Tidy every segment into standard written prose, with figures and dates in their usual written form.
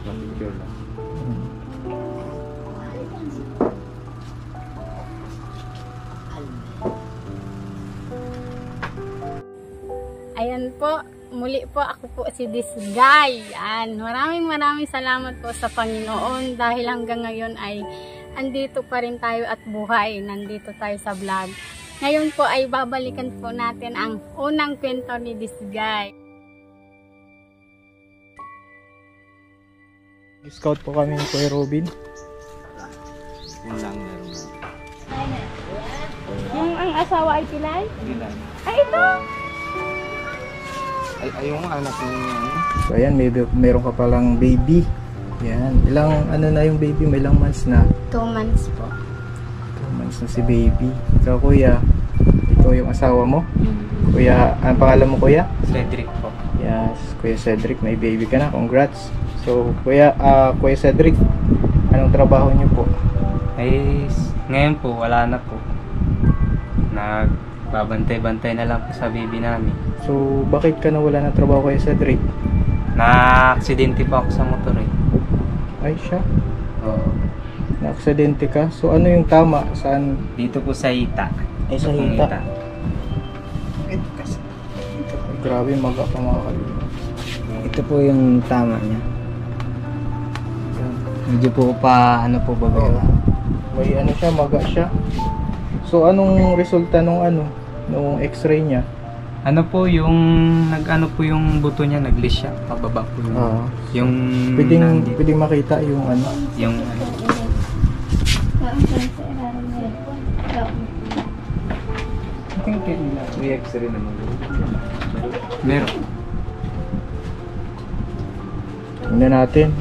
Picture lang. Ayan po, muli po ako po si Disgay. Yan, maraming salamat po sa Panginoon dahil hanggang ngayon ay andito pa rin tayo at buhay. Nandito tayo sa vlog. Ngayon po ay babalikan po natin ang unang kwento ni Disgay. Scout po kami ni Kuya Robin. Yun lang meron. Yung ang asawa ay Pilay? Ilan? Ay, ito! Ay yung anak mo yun. So ayan, meron ka palang baby. Yan. Ilang ano na yung baby? May ilang months na? 2 months po. 2 months na si baby. Ikaw kuya, ito yung asawa mo? Kuya, ang pangalan mo kuya? Cedric po. Yes, Kuya Cedric, may baby ka na. Congrats. So Kuya Cedric, anong trabaho niyo po? Ay, ngayon po, wala na po. Nagbabantay-bantay na lang po sa baby namin. So bakit ka nawala ng trabaho Kuya Cedric? Na-aksidente po ako sa motor eh. Ay siya, Oo. na-aksidente ka. So ano yung tama? Saan? Dito po sa Hita. Ay, sa Ito pong Hita. Grabe, maga pa mga kalina. Ito po yung tama niya. Yan. Medyo po pa, ano po, babaga. May ano siya, maga siya. So anong resulta nung nung x-ray niya? Ano po yung, nag-ano po yung buto niya, nag-list siya. Pababa po yung, Ah. yung, Pwedeng makita yung yung, May x-ray naman. meron. Tingnan natin.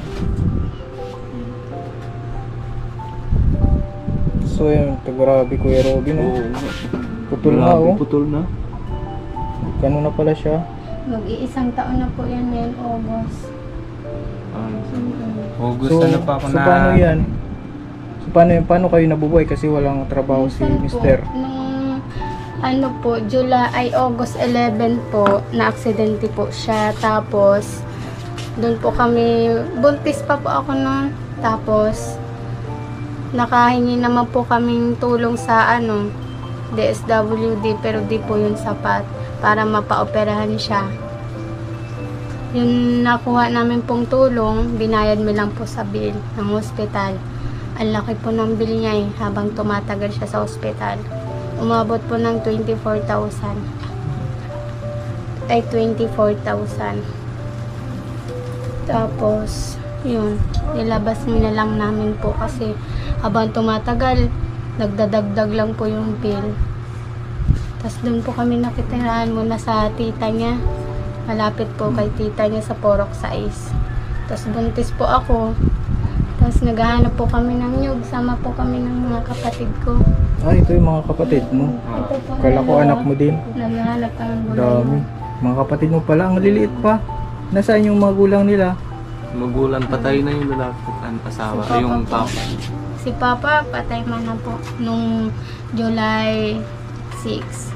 So yun, grabe Kuya Robin. Oh. Putol na oh. Putol na. Kano na pala siya? Mag-iisang taon na po yan ngayon, August. August So, na pa ako so paano yan? So paano kayo nabubuhay kasi walang trabaho si Minsan Mister? Po, nung ano po, August 11 po, na-aksidente po siya. Tapos, doon po kami, buntis pa po ako noon. Tapos, nakahingi naman po kaming tulong sa DSWD, pero di po yun sapat para mapaoperahan siya. Yung nakuha namin pong tulong, binayad mo lang po sa bill ng hospital. Ang laki po ng bill niya habang tumatagal siya sa hospital. Umabot po ng 24,000. Ay, 24,000. Tapos, yun, nilabas na lang namin po kasi habang tumatagal, nagdadagdag lang po yung bill. Tapos doon po kami nakitirahan muna sa tita niya. Malapit po kay tita niya sa Porok 6. Tapos buntis po ako. Tapos naghahanap po kami ng nyug. Sama po kami ng mga kapatid ko. Ah, ito yung mga kapatid mo. Ito po, Kala ko anak mo din. naghahanap kami ng gulay. Dami. Mga kapatid mo pala, ang liliit pa. Nasaan yung magulang nila? Magulang patay na yung lalaki ang asawa. Si Papa Yung po. papa. Si Papa, patay man na po. Nung July 6.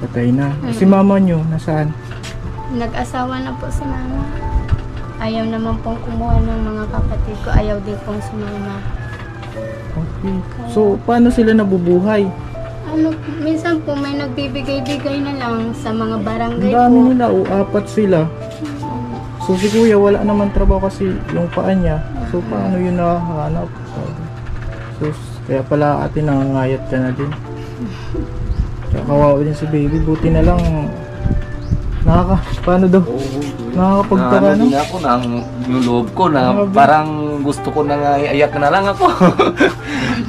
Patay na. Si mama nyo, nasaan? Nag-asawa na po si Mama. Ayaw naman pong kumuha ng mga kapatid ko. Ayaw din pong sumama. Okay. So, paano sila nabubuhay? Minsan po may nagbibigay-bigay na lang sa mga Ang barangay dami po. nila, apat sila. So, si kuya, wala naman trabaho kasi yung paa niya. So, paano yun nakahanap? So, kaya pala ate, nangangayat ka na din. Kaya kawawa din si baby. Buti na lang, paano daw? Nakakapagtaka Ano no? din ako, yung loob ko na Grabe. parang gusto ko na nga iyak na lang ako.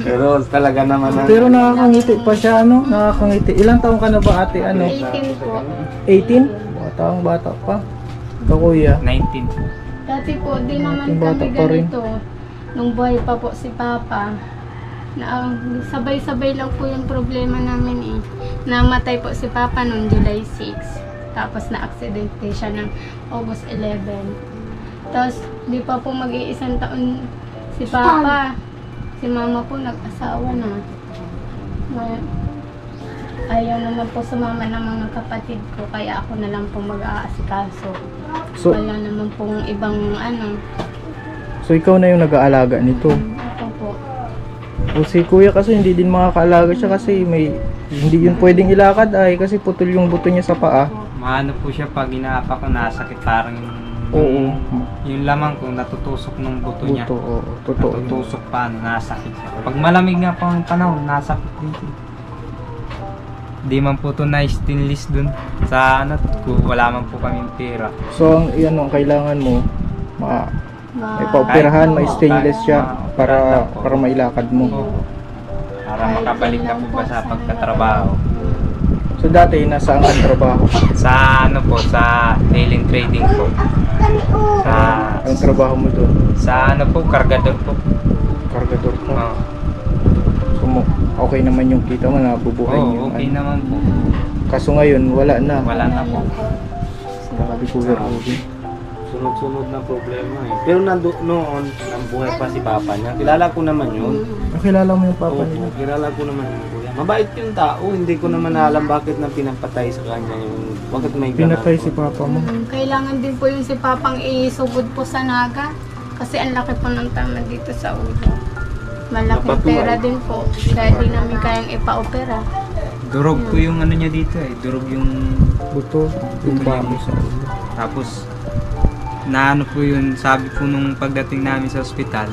Pero talaga naman Pero nakakangiti pa siya, Nakakangiti. Ilang taong ka na ba ate? 18 po. 18? Batang bata pa. Ikaw kuya. 19. Dati po, di naman Yung bata kami pa rin. ganito. Nung buhay pa po si Papa, na sabay-sabay lang po yung problema namin eh. Namatay po si Papa noong July 6. Tapos na-aksidente siya ng August 11. Tapos, di pa po mag-iisang taon si Papa. Si Mama po nag-asawa na. Ayaw naman po sumama ng mga kapatid ko, kaya ako na lang po mag-aasikaso. So, Wala naman pong ibang So ikaw na yung nag-aalaga nito. Ako po. O si kuya kasi hindi din makakaalaga siya kasi hindi yun pwedeng ilakad ay kasi putol yung buto niya sa paa. Maano po siya pag inaapa ko nasakit parang Oo. yung lamang ko natutusok ng buto niya. Buto, oo. Totoo. Natutusok pa, nasakit siya. Pag malamig nga po ang panahon, nasakit din siya. Di man po ito na-stainless dun sa ano, wala man po kaming pera. So ang kailangan mo, may paoperahan, may stainless siya para mailakad mo. Oo. Para makabalik na po ba sa pagkatrabaho. So dati, nasaan ang trabaho? Sa ano po, sa tailing trading po. Sa, Ang trabaho mo doon? sa ano po, kargador po. Kargador ka. Oo. So okay naman yung kita mo, nabubuhay Oo, yung okay naman po. Kaso ngayon, wala na. Wala na po. Sabi ko, Ruby. Sunod-sunod na problema eh. Pero noon, buhay pa si Papa niya. Kilala ko naman yun. Nakilala mo yung papa Oo, nila? kilala ko naman yung kuya. Mabait yung tao. Hindi ko naman alam bakit na pinapatay sa kanya yung... Bakit may ganun. Pinatay si papa mo. Kailangan din po yung si Papang isugod po sa naga. Kasi ang laki po ng tama dito sa ulo. Malaking Napatuwa. pera din po. Dahil di namin kayang ipa-opera. Durog po yung ano niya dito eh. Durog yung... Buto, yung Buto bago niya. sa ulo. Tapos, na ano po yun, sabi po nung pagdating namin sa ospital,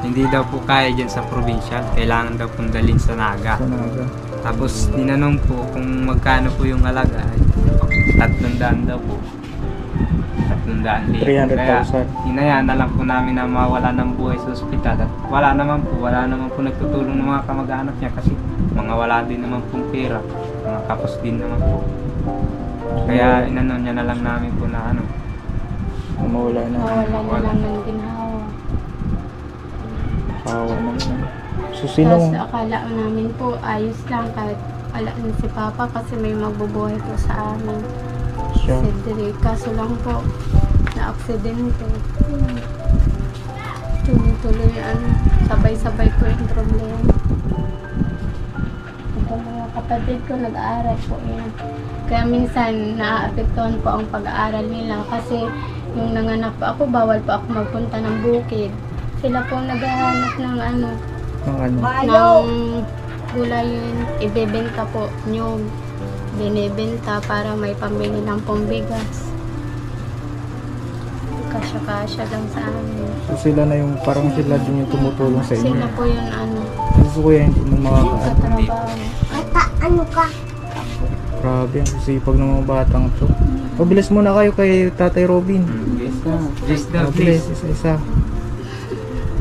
hindi daw po kaya dyan sa probinsya. Kailangan daw pong dalhin sa Naga. Sa naga. Tapos, ninanong po kung magkano po yung halaga. 300 daw po. 300,000. 300,000. Hinayaan na lang po namin na mawala ng buhay sa ospital. At wala naman po nagtutulong ng mga kamag-anak niya kasi mga wala din naman pong pera. Mga kapos din naman po. Kaya inano niya na lang namin po na ano. Mawala na. Nawala na ng ginhawa. Kawa naman. So Tapos sinong... akala namin po ayos lang kahit wala na si Papa kasi may magbubuhay po sa amin. Siya. Si Derek. Kaso lang po, na-aksidente. Tuloy-tuloy sabay-sabay po yung problema. Ito mga kapatid ko nag-aaral po yan. Kaya minsan naaapektuhan po ang pag-aaral nila kasi yung nanganak po ako, bawal po ako magpunta ng bukid. Sila po naghahanap ng Ang ano? ng gulay yun, ibebenta po nyog. Binibenta para may pambili ng pambigas. Kasya-kasya lang sa amin. So sila na yung parang sila din yung tumutulong sa inyo. Sila po yung Gusto ko yan, hindi mo makakaano. katrabaho. Grabe, ang sisipag ng mga batang to. Pabilis muna kayo kay Tatay Robin. Yes na. Please daw, Pabilis, please. isa-isa.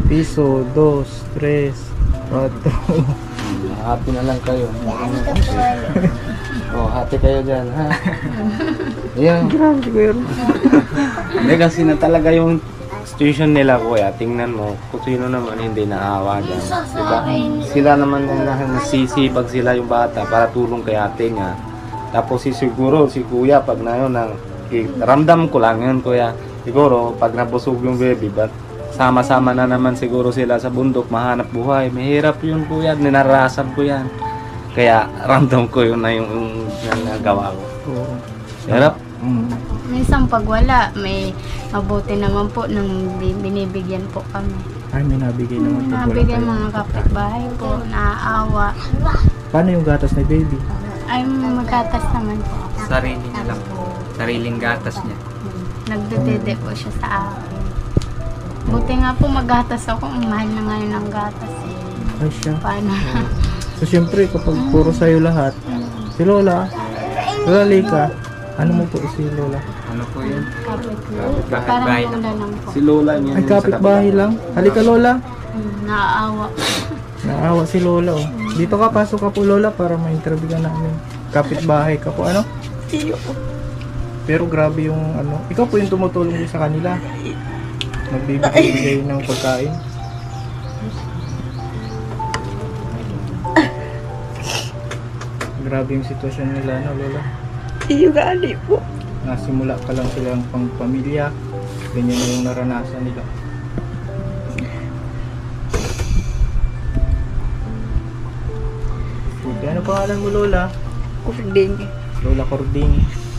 Piso, 2, 3, 4. Happy na lang kayo. Oh, happy kayo dyan, ha? Ayan. Grabe si Kuya Robin. Hindi kasi na talaga yung situation nila, kuya. Tingnan mo, kung sino naman hindi naawa dyan. Diba? Sila naman yung nasisipag sila yung bata para tulong kay ate niya. Tapos siguro si kuya, pag na yun, ramdam ko lang yun, kuya. Siguro, pag nabusog yung baby, but sama-sama na naman siguro sila sa bundok, mahanap buhay. Mahirap yun, kuya. Ninarasan ko yan. Kaya ramdam ko yun na yung nagawa ko. Oo. Hirap. Minsan pag wala, may mabuti naman po nang binibigyan po kami. Ay, may nabigay naman po. Nabigyan mga kapitbahay po, naaawa. Paano yung gatas ni baby? Ay, magkatas naman po. Sarili niya lang po. Sariling gatas niya. Nagdedede po siya sa akin. Buti nga po maggatas ako, ang mahal na ngayon ng gatas. Ay, siya. Paano? So, syempre, kapag puro sa'yo lahat, si Lola, Lola Lika, ano mo po si Lola? Ano po yun? Parang Kapitbahay lola lang po. Si Lola niya. Ay, kapitbahay lang. Halika, Lola. Naaawa. Naawa si Lola, oh. Dito ka, pasok ka po, Lola, para ma-interview ka namin. Kapitbahay ka po, ano? Pero grabe yung, ano, ikaw po yung tumutulong din sa kanila. Nagbibigay ng pagkain. Grabe yung sitwasyon nila, no, Lola? Iyo gali po. Nasimula pa lang silang pang pamilya. Ganyan na yung naranasan nila. Okay, ano pangalan mo, Lola? Kurding. Lola Cording.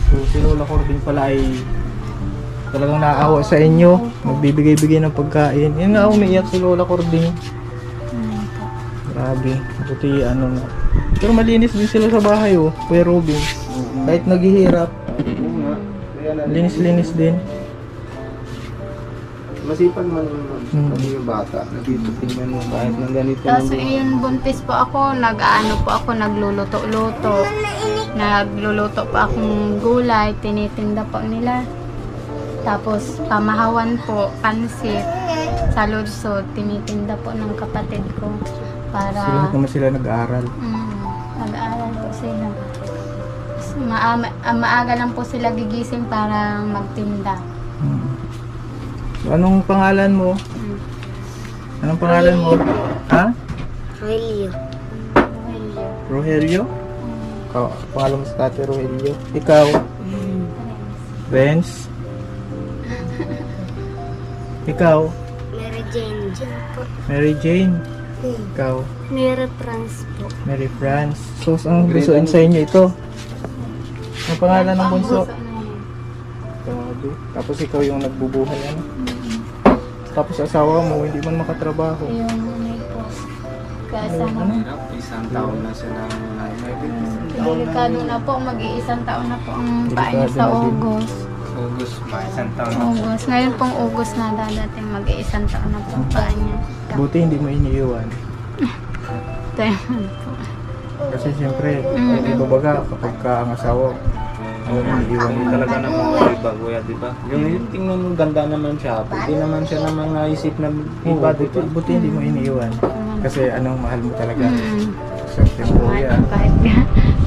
So, si Lola Cording pala ay talagang naaawa sa inyo. Nagbibigay-bigay ng pagkain. Yan nga, umiiyak si Lola Cording. Po. Grabe. Buti ano na. Pero malinis din sila sa bahay oh. Kuya Robin. Kahit naghihirap. Oo nga. Kaya na Linis-linis din. masipag man yung bata. Nandito tingnan mo kahit ng ganito. Tapos yun, buntis po ako, nagluluto-luto. Nagluluto pa akong gulay, tinitinda po nila. Tapos pamahawan po, pansit, sa ludsod, tinitinda po ng kapatid ko. Sila Para naman sila nag-aaral. mag-aaral po sila. Tapos maaga lang po sila gigising para magtinda. So, anong pangalan mo? Anong pangalan mo? Ha? Rogelio. Rogelio? Pangalan mo sa tate Rogelio. Ikaw? Benz? Ikaw? Mary Jane. Mary Jane? Ikaw? Mary France po. Mary France? So, ang bunsoin sa inyo ito? Ang pangalan ng bunso? Grabe. Tapos ikaw yung nagbubuhay ano? Tapos asawa mo, hindi man makatrabaho. Yung po, kasama. Isang taon na siya na Delikado na po, mag-iisang taon na po ang paa niya Delikado sa na din. August. August, isang taon na. August. Ngayon pong August na dadating, mag-iisang taon na po ang paa niya. Buti hindi mo iniiwan. Tayo po. Kasi siyempre, iba baga kapag ka ang asawa, ano iniiwan Hindi mo talaga naman iba, kuya, di ba? Yung tingnan mo, ganda naman siya. Hindi naman siya naman naisip na iba, di ba? Buti hindi mo iniiwan. Kasi anong mahal mo talaga. Mm. Siyempre mo yan. Kahit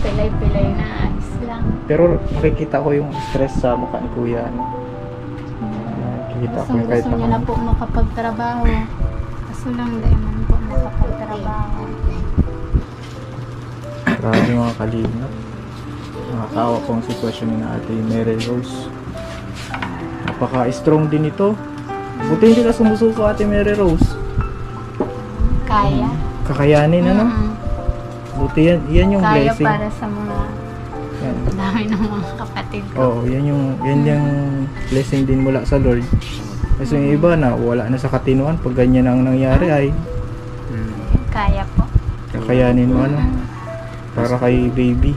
pilay-pilay na ayos lang. Pero nakikita ko yung stress sa mukha ni Kuya. Ano? Nakikita ko Gusto, yung kahit gusto niya na po makapagtrabaho. Kaso lang, dahil man po makapagtrabaho. Grabe mga kalingap. Nakakawa po ang sitwasyon ni Ate Mary Rose. Napaka-strong din ito. Buti hindi ka sumusuko Ate Mary Rose. Kaya. Kakayanin ano? Mm-mm. Buti yan yung Kaya blessing. para sa mga Yan. dami ng mga kapatid ko. Oo, yan yung blessing din mula sa Lord. Kasi yung iba na wala na sa katinuan pag ganyan ang nangyari ay Kaya po. kakayanin mo ano para kay baby.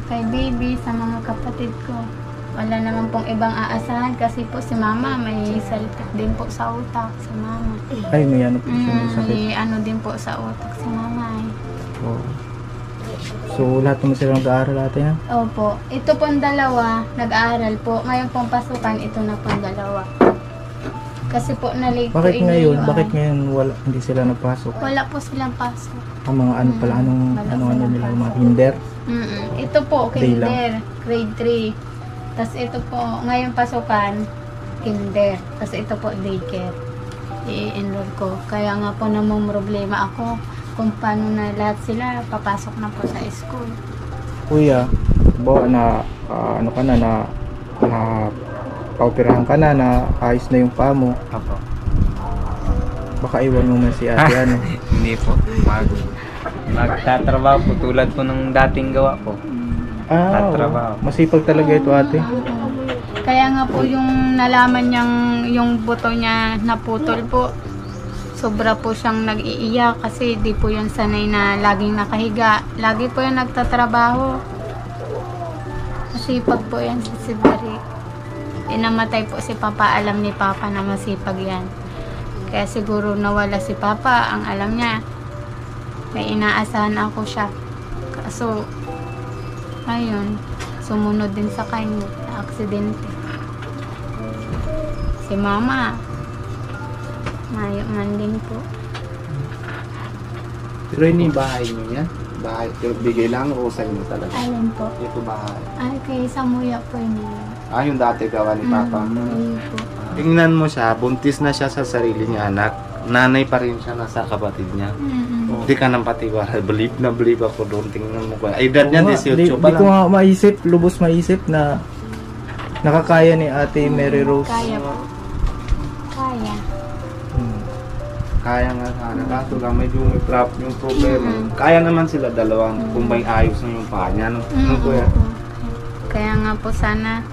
Kay baby, sa mga kapatid ko. Wala naman pong ibang aasahan kasi po si mama may saltik din po sa utak si mama. Ay, may ano po siya may sakit. May ano din po sa utak si mama eh. Oo. So, lahat naman sila nag-aaral natin ha? Opo. Ito pong dalawa, nag-aaral po. Ngayon pong pasukan, ito na pong dalawa. Kasi po na-late po Bakit ngayon? iniwan. Bakit ngayon hindi sila nagpasok? Wala po silang pasok. Ang mga ano pala, anong ano nila, mga hinder? Ito po, Day lang. kinder, grade 3. Tapos ito po, ngayon pasukan, kinder. Tapos ito po, daycare. I-enroll ko. Kaya nga po namumroblema ako kung paano na lahat sila papasok na po sa school. Kuya, bawa na ano ka na paupirahan ka na ayos na yung paa mo. Apo. Baka iwan mo man si ate ano. Hindi po. Magtatrabaho po tulad po ng dating gawa po. Oo. Masipag talaga ito ate. Kaya nga po yung nalaman niyang yung buto niya naputol po, sobra po siyang nag-iiyak kasi di po yan sanay na laging nakahiga. Lagi po yan nagtatrabaho. Masipag po yan si Sibari. Inamatay po si Papa, alam ni Papa na masipag yan. Kaya siguro nawala si Papa, ang alam niya, may inaasahan ako siya. Kaso, ayun, sumunod din sa kanya, na aksidente. Si Mama, mayo man din po. Pero yun yung bahay niyo yan? Bahay, pero bigay lang o sa inyo talaga? Alin po? Ito bahay. Ay, kay Samuya po yun. Yung dati gawa ni Papa. Ayun po. Tingnan mo siya, buntis na siya sa sarili niya anak. Nanay pa rin siya nasa kapatid niya. Hindi ka nang patiwala. Believe na believe ako doon. Tingnan mo ko. Ay, edad niya 18 pa Di ko lang. nga maisip, lubos maisip na nakakaya ni ate Mary Rose. Kaya po. Kaya. Kaya nga sana. Kaso lang medyo may yung problema. Kaya naman sila dalawang kung may ayos na yung paa niya. No, kuya? Kaya nga po sana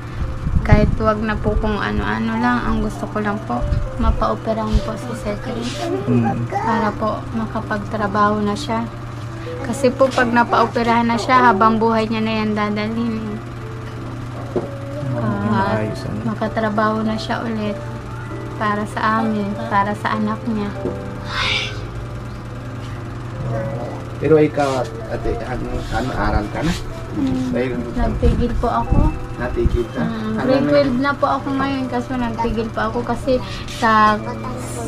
Kahit wag na po kung ano-ano lang, ang gusto ko lang po, mapaoperahan po si Cedric. Para po makapagtrabaho na siya. Kasi po pag napaoperahan na siya, habang buhay niya na yan dadalhin. Maayos, ano. Makatrabaho na siya ulit para sa amin, para sa anak niya. Pero ikaw, ate, ano aral ka na? Dahil Nagtigil po ako. natigil ka? Grade 12 na po ako ngayon kasi nagtigil pa ako kasi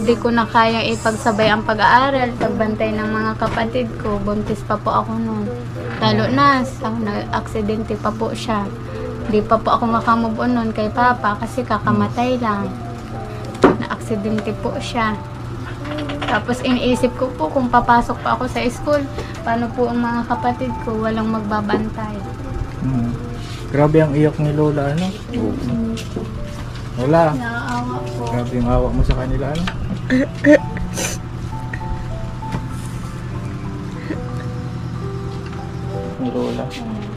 di ko na kaya ipagsabay ang pag-aaral, pagbantay ng mga kapatid ko. Buntis pa po ako noon. Lalo na, na-aksidente pa po siya. Di pa po ako makamove on noon kay Papa kasi kakamatay lang. Na-aksidente po siya. Tapos iniisip ko po kung papasok pa ako sa school, paano po ang mga kapatid ko, walang magbabantay. Grabe ang iyak ni Lola, ano? Lola, Nakaawa po. grabe yung awa mo sa kanila, ano? Ni Lola.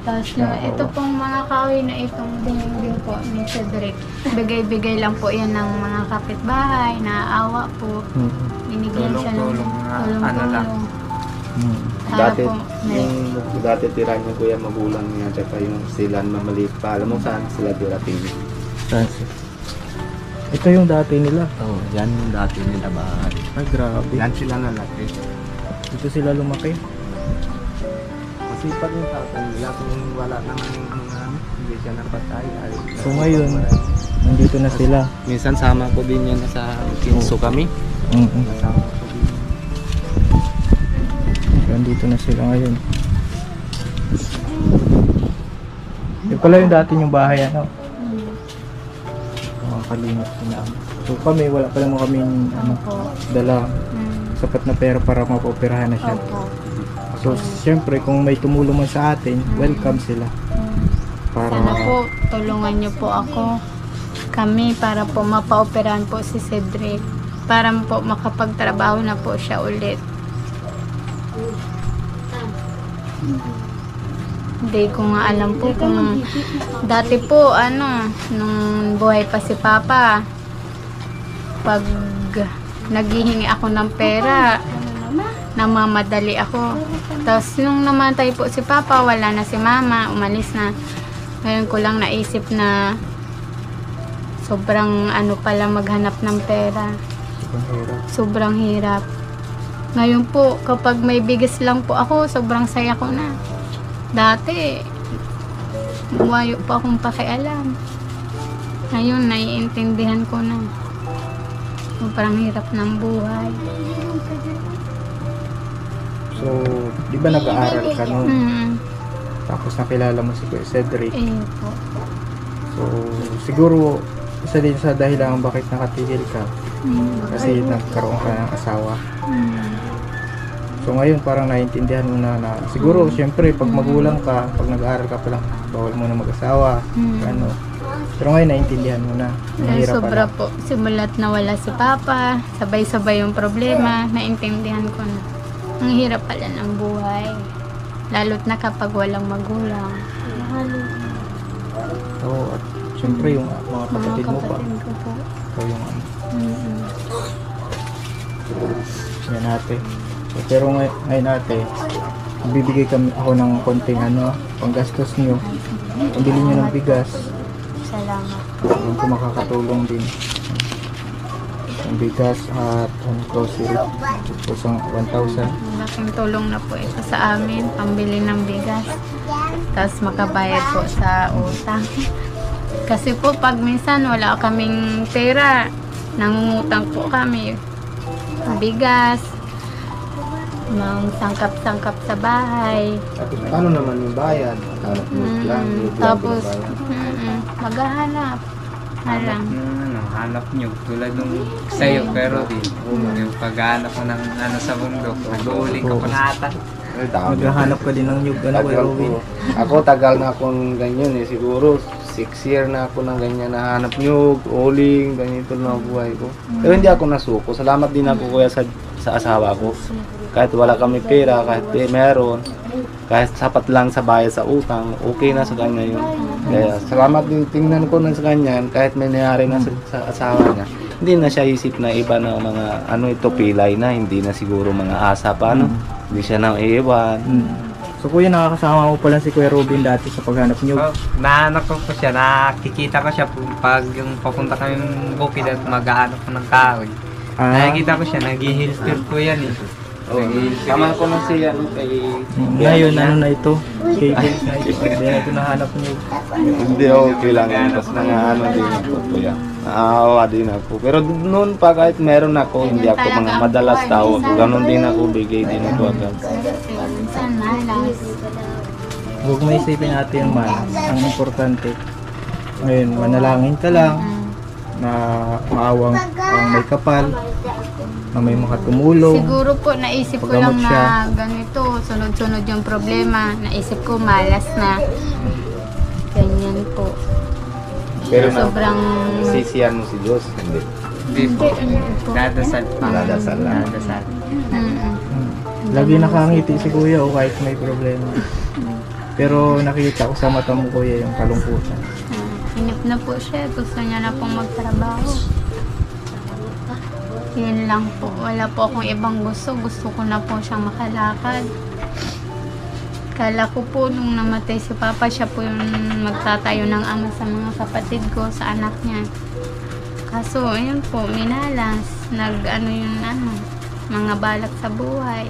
Tapos ito pong mga kahoy na itong dingding po ni Cedric. Bigay-bigay lang po yan ng mga kapitbahay, naaawa po. Binigyan siya ng Tulong-tulong na ano lang. Para Dati, po, may, yung dati tira niya kuya magulang niya, tsaka yung sila na maliit pa. Alam mo saan sila tirating? Saan siya? Ito yung dati nila. Oo, yan yung dati nila bahay. Ay, grabe. Yan sila na laki. Dito sila lumaki. Kasi pag yung tatay nila, kung wala naman yung mga hindi siya napatay. So ngayon, nandito na sila. Minsan sama ko din yan sa Kinso kami. Kasama ko din. Nandito na sila ngayon. Yung pala yung dati yung bahay, ano? Mga kalimot sila. So kami, wala pa naman kami Opo. dala sapat na pera para mapaoperahan na siya. Opo. So syempre, kung may tumulong man sa atin, welcome sila. Para Sana po, tulungan niyo po ako. Kami para po mapaoperahan po si Cedric. Para po makapagtrabaho na po siya ulit. Hindi ko nga alam po kung dati po nung buhay pa si Papa, pag naghihingi ako ng pera, namamadali ako. Tapos nung namatay po si Papa, wala na si Mama, umalis na. Ngayon ko lang naisip na sobrang pala maghanap ng pera. Sobrang hirap. Ngayon po, kapag may bigas lang po ako, sobrang saya ko na. Dati, buwayo pa akong pakialam. Ngayon, naiintindihan ko na. Sobrang hirap ng buhay. So, di ba nag-aaral ka noon? Tapos nakilala mo si Kuya Cedric. Po. So, siguro, isa din sa dahilan bakit nakatigil ka. Kasi nagkaroon ka ng asawa. So ngayon parang naiintindihan mo na siguro syempre pag magulang ka, pag nag-aaral ka pa lang, bawal mo na mag-asawa. Pero ngayon naiintindihan mo na. Mahirap Sobra pala. po. Simulat na wala si Papa, sabay-sabay yung problema, naintindihan ko na. Ang hirap pala ng buhay. Lalo't na kapag walang magulang. So, at syempre yung mga kapatid mo pa. Kapatid ko po. So yung yan ate. So, pero ngayon ate, bibigay ako ng konting panggastos nyo. Pambili nyo ng bigas. Salamat. Yung kung makakatulong din. Ang bigas at grocery. Kusang 1,000. Malaking tulong na po ito sa amin. Pambili ng bigas. Tapos makabayad po sa utang. Kasi po pag minsan wala kaming pera, nangungutang po kami. Bigas, mga sangkap-sangkap sa bahay. Tapos paano naman yung bayad? Hanap mo lang, yung Tapos, bayad. maghahanap. Halang. Hanap nyo tulad nung sa'yo, pero yung paghahanap mo ng sa bundok, nag-uuling ka pa na ata. Ay, dami. Maghahanap ka din ng nyug, Tagal Kuya ko. Robin. Ako tagal na akong ganyan siguro 6 year na ako ng ganyan, nahanap nyug, uling, ganito na buhay ko. Pero hindi ako nasuko. Salamat din ako kuya sa asawa ko. Kahit wala kami pera, kahit meron, kahit sapat lang sa bayad sa utang, okay na sa kanya yun. Kaya salamat din, tingnan ko na sa kanya, kahit may nangyari na sa asawa niya. Hindi na siya isip na iba na mga ano ito, pilay na, hindi na siguro mga asa pa, no? Hindi siya na iiwan. So kuya, nakakasama mo pala si Kuya Robin dati sa paghanap niyo. Naano ko po siya, nakikita ko siya pag yung papunta kami ng bukid at mag-aanap ko ng kahoy. Nakikita ko siya, nag-i-hilter po yan eh. Tama ko na siya no, kay... Ngayon, ano na ito? Cable na ito. Hindi na ito nahanap niyo. Hindi, okay lang yan. Tapos ano din ako, kuya. Naawa din ako. Pero noon pa kahit meron ako, hindi ako mga madalas tao. Ganon din ako, bigay din ako agad. Minsan malas. Huwag mo isipin natin yung malas. Ang importante, ngayon, manalangin ka lang na maawang pang may kapal, na may makatumulong. Siguro po naisip ko Paggamot lang siya. na ganito, sunod-sunod yung problema. Naisip ko malas na. Ganyan po. Pero Sobrang... sisiyan mo si Diyos. Hindi. Hindi po. Dadasal pa. Dadasal lang. Dadasal. Lagi nakangiti si Kuya o kahit may problema. Pero nakita ko sa mata mo, Kuya, yung kalungkutan. Hinip na po siya. Gusto niya na pong magtrabaho. Yun lang po. Wala po akong ibang gusto. Gusto ko na po siyang makalakad. Kala ko po nung namatay si Papa, siya po yung magtatayo ng ama sa mga kapatid ko, sa anak niya. Kaso, ayun po, minalas. Mga balak sa buhay.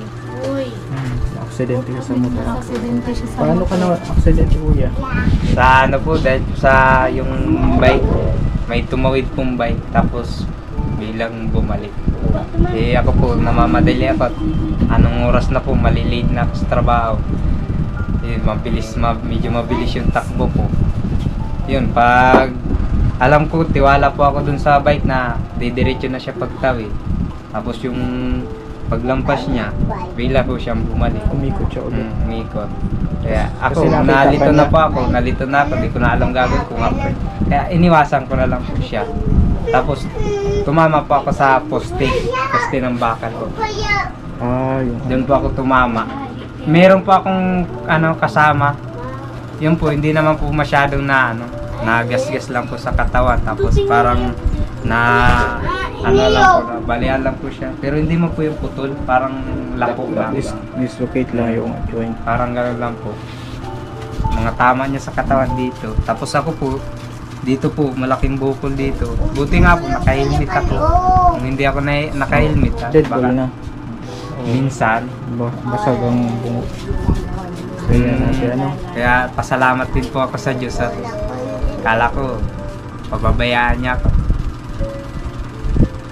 Aksidente ka sa motor. Aksidente siya sa Paano ka na aksidente, Kuya? Sa ano po, dahil sa yung bike, may tumawid pong bike, tapos bilang bumalik. Eh ako po, namamadali ako. Anong oras na po, malilate na ako sa trabaho. Eh, medyo mabilis yung takbo po. Yun, pag alam ko, tiwala po ako dun sa bike na didiretso na siya pagtawid. Tapos yung paglampas niya, bila po siyang bumalik. Umikot siya ulit. Umikot. Kaya Kasi ako, nakita nalito ka na niya. po ako, di ko na alam gagawin kung ako. Kaya iniwasan ko na lang po siya. Tapos, tumama po ako sa poste ng bakal ko. Yun. Doon po ako tumama. Meron po akong kasama. Yun po, hindi naman po masyadong nagasgas lang po sa katawan. Tapos parang balian lang po siya. Pero hindi mo po yung putol, parang lako lang. Dislocate lang yung joint. Parang gano'n lang po. Mga tama niya sa katawan dito. Tapos ako po, dito po, malaking bukol dito. Buti nga po, naka-helmet ako. Kung hindi ako naka-helmet, Dead ball na. minsan. Basag ang bungo. Kaya natin Kaya pasalamat din po ako sa Diyos at kala ko, pababayaan niya ako.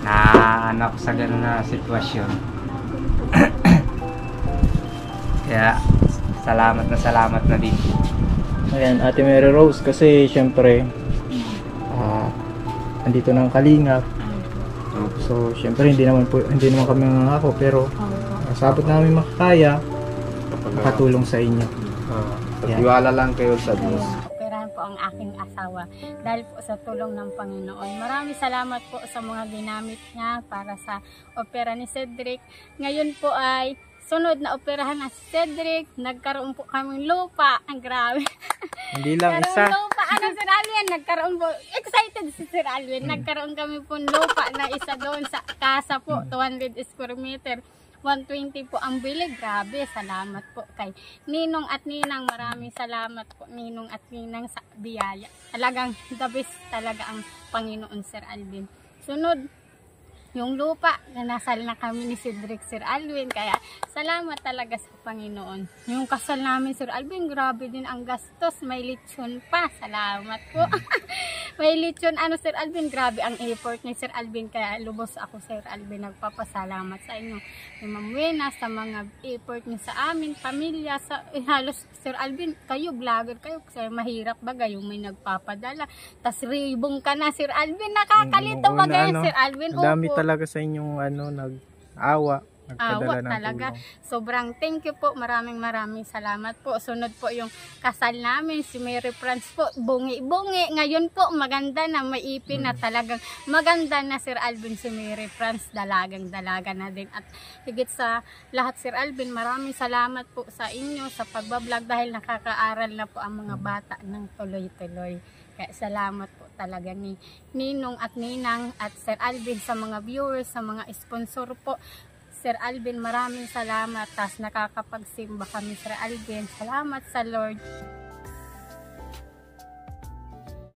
Na ako sa gano'n na sitwasyon. Kaya salamat na din. Ayan, Ate Mary Rose, kasi syempre andito na ang kalingap. So syempre hindi naman kami nangako, pero sabot namin makakaya makatulong sa inyo. Tiwala lang kayo sa Diyos. Operahan po ang aking asawa dahil po sa tulong ng Panginoon. Maraming salamat po sa mga ginamit niya para sa opera ni Cedric. Ngayon po ay sunod na operahan na si Cedric. Nagkaroon po kaming lupa. Ang grabe. Hindi lang Nagkaroon isa. lupa. Sir Alvin? Nagkaroon po. Excited si Sir Alvin. Nagkaroon kami po lupa na isa doon sa casa po. 200 square meter. 120 po ang bili. Grabe, salamat po kay Ninong at Ninang. Maraming salamat po Ninong at Ninang sa biyaya. Talagang the best talaga ang Panginoon, Sir Alvin. Sunod, yung lupa, nanasal na kami ni Cedric, Sir Alvin. Kaya salamat talaga sa Panginoon. Yung kasal namin, Sir Alvin, grabe din ang gastos. May lechon pa. Salamat po. May lechon, Sir Alvin, grabe ang effort ni Sir Alvin. Kaya lubos ako, Sir Alvin, nagpapasalamat sa inyo. Ni Ma'am Wena, sa mga effort niyo sa amin, pamilya, halos, Sir Alvin, kayo, vlogger kayo, kasi mahirap ba yung may nagpapadala. Tas ribong ka na, Sir Alvin, nakakalito ba Sir Alvin? Dami talaga sa inyong nag-awa. nagpadala ng talaga. tulong. Sobrang thank you po. Maraming salamat po. Sunod po yung kasal namin, si Mary Franz po. Bungi-bungi. Ngayon po, maganda na, maipin na talagang maganda na Sir Alvin si Mary Franz. Dalagang-dalaga na din. At higit sa lahat, Sir Alvin, maraming salamat po sa inyo sa pagbablog dahil nakakaaral na po ang mga bata ng tuloy-tuloy. Kaya salamat po talaga ni Ninong at Ninang at Sir Alvin sa mga viewers, sa mga sponsor po. Sir Alvin, maraming salamat. Tas nakakapagsimba kami, Sir Alvin. Salamat sa Lord.